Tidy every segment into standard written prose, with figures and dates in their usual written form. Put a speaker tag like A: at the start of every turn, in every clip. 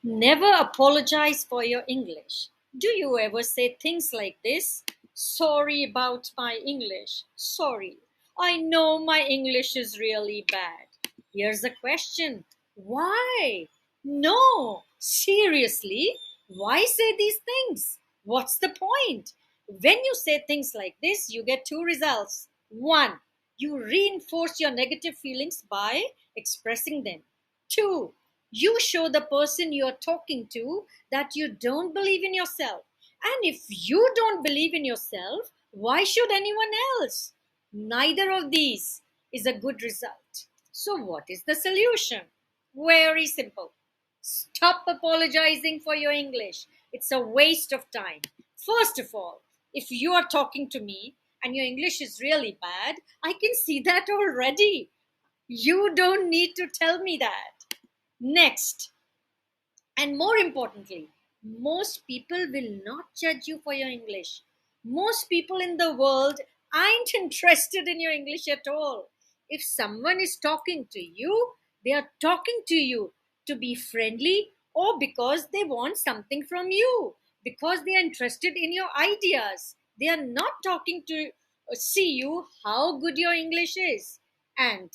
A: Never apologize for your English. Do you ever say things like this? Sorry about my English. Sorry. I know my English is really bad. Here's the question. Why? No. Seriously? Why say these things? What's the point? When you say things like this, you get two results. One, you reinforce your negative feelings by expressing them. Two, you show the person you're talking to that you don't believe in yourself. And if you don't believe in yourself, why should anyone else? Neither of these is a good result. So, what is the solution? Very simple. Stop apologizing for your English. It's a waste of time. First of all, if you are talking to me and your English is really bad, I can see that already. You don't need to tell me that. Next, and more importantly, most people will not judge you for your English. Most people in the world aren't interested in your English at all. If someone is talking to you, they are talking to you to be friendly or because they want something from you, because they are interested in your ideas. They are not talking to see you how good your English is. And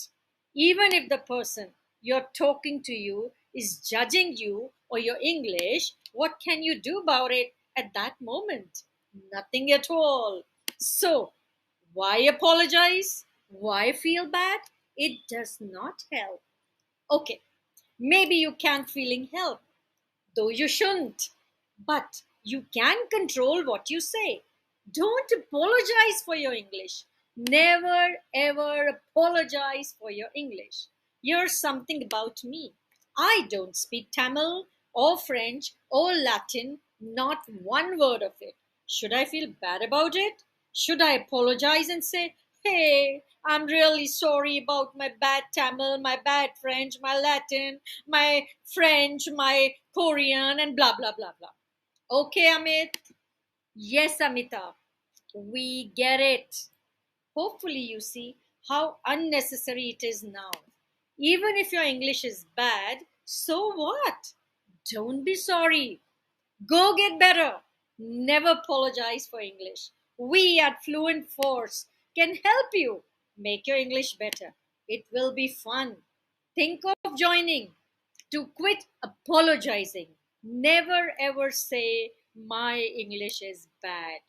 A: even if the person you're talking to you is judging you or your English, what can you do about it at that moment? Nothing at all. So, why apologize? Why feel bad? It does not help. Okay, maybe you can't feeling help, though you shouldn't. But you can control what you say. Don't apologize for your English. Never ever apologize for your English. Here's something about me. I don't speak Tamil or French or Latin, not one word of it. Should I feel bad about it? Should I apologize and say, hey, I'm really sorry about my bad Tamil, my bad French, my Latin, my French, my Korean, and blah, blah, blah, blah. Okay, Amit? Yes, Amita. We get it. Hopefully, you see how unnecessary it is now. Even if your English is bad, so what? Don't be sorry. Go get better. Never apologize for English. We at Fluent Force can help you make your English better. It will be fun. Think of joining to quit apologizing. Never ever say, my English is bad.